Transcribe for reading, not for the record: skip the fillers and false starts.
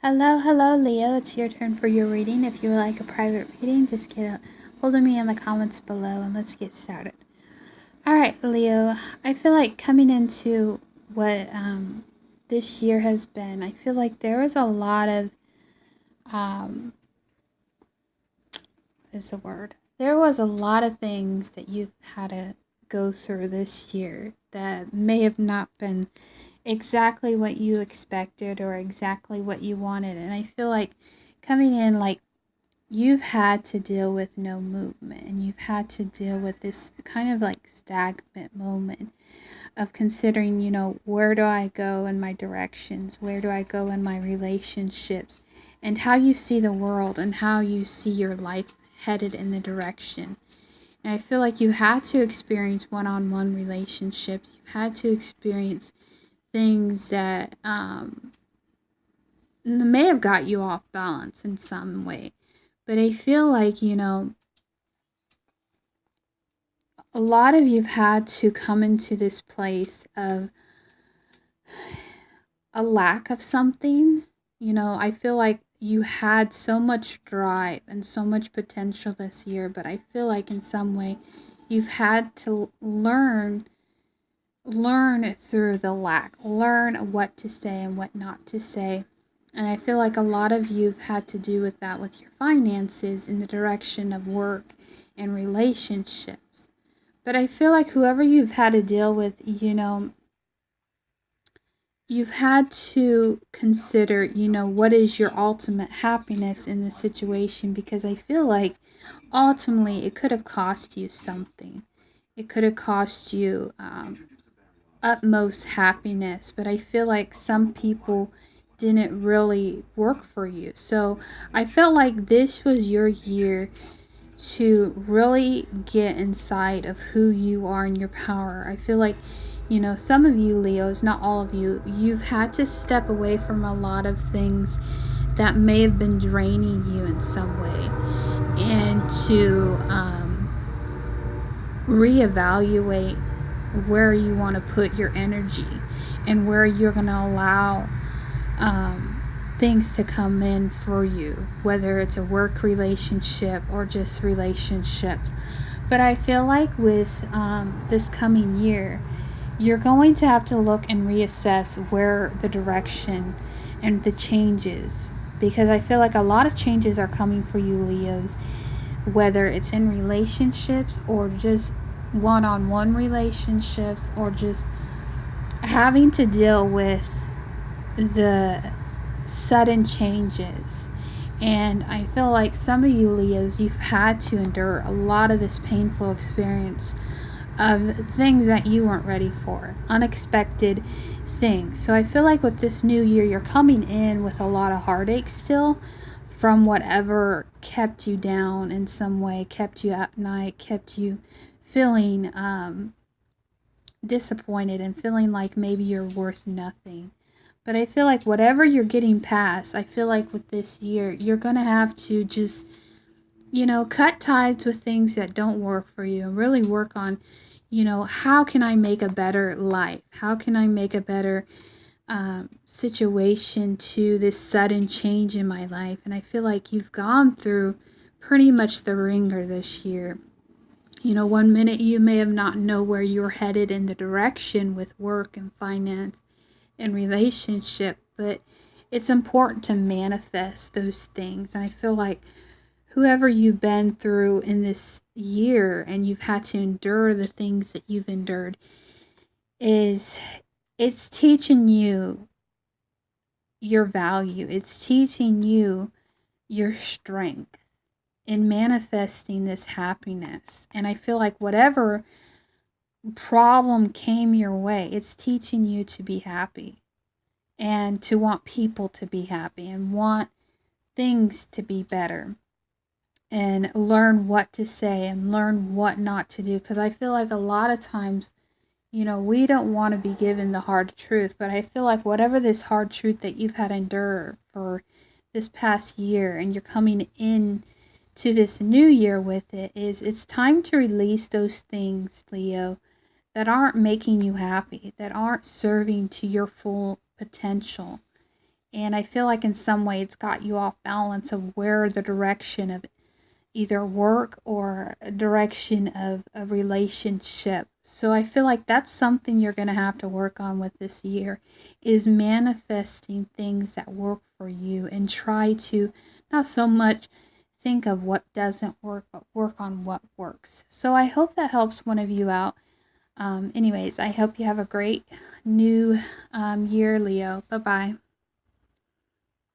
Hello, Leo. It's your turn for your reading. If you would like a private reading, just get a hold of me in the comments below and let's get started. Alright, Leo, I feel like coming into what this year has been, I feel like there was a lot of, There was a lot of things that you've had to go through this year that may have not been exactly what you expected or exactly what you wanted. And I feel like coming in, like, you've had to deal with no movement and you've had to deal with this kind of like stagnant moment of considering, where do I go in my directions? Where do I go in my relationships? And how you see the world and how you see your life headed in the direction. And I feel like you had to experience one-on-one relationships. You had to experience things that may have got you off balance in some way. But I feel like, a lot of you've had to come into this place of a lack of something. I feel like you had so much drive and so much potential this year, but I feel like in some way you've had to learn through the lack, learn what to say and what not to say. And I feel like a lot of you've had to do with that with your finances in the direction of work and relationships. But I feel like whoever you've had to deal with, you've had to consider, what is your ultimate happiness in this situation, because I feel like ultimately it could have cost you something. It could have cost you utmost happiness, but I feel like some people didn't really work for you. So I felt like this was your year to really get inside of who you are and your power. I feel like, some of you Leos, not all of you, you've had to step away from a lot of things that may have been draining you in some way, and to reevaluate where you want to put your energy and where you're going to allow things to come in for you, whether it's a work relationship or just relationships. But I feel like with this coming year, you're going to have to look and reassess where the direction and the changes, because I feel like a lot of changes are coming for you Leos, whether it's in relationships or just one-on-one relationships, or just having to deal with the sudden changes. And I feel like some of you Leos, you've had to endure a lot of this painful experience of things that you weren't ready for, unexpected things. So I feel like with this new year, you're coming in with a lot of heartache still from whatever kept you down in some way, kept you at night, kept you feeling disappointed and feeling like maybe you're worth nothing. But I feel like whatever you're getting past, I feel like with this year, you're going to have to just, cut ties with things that don't work for you and really work on, how can I make a better life? How can I make a better situation to this sudden change in my life? And I feel like you've gone through pretty much the ringer this year. One minute you may have not know where you're headed in the direction with work and finance and relationship, but it's important to manifest those things. And I feel like whoever you've been through in this year and you've had to endure the things that you've endured, it's teaching you your value. It's teaching you your strength in manifesting this happiness. And I feel like whatever problem came your way, it's teaching you to be happy and to want people to be happy and want things to be better, and learn what to say and learn what not to do. Because I feel like a lot of times, we don't want to be given the hard truth, but I feel like whatever this hard truth that you've had to endure for this past year, and you're coming in to this new year with it, is it's time to release those things, Leo, that aren't making you happy, that aren't serving to your full potential. And I feel like in some way it's got you off balance of where the direction of either work or a direction of a relationship. So I feel like that's something you're going to have to work on with this year, is manifesting things that work for you, and try to not so much think of what doesn't work, but work on what works. So I hope that helps one of you out. Anyways, I hope you have a great new year, Leo. Bye-bye.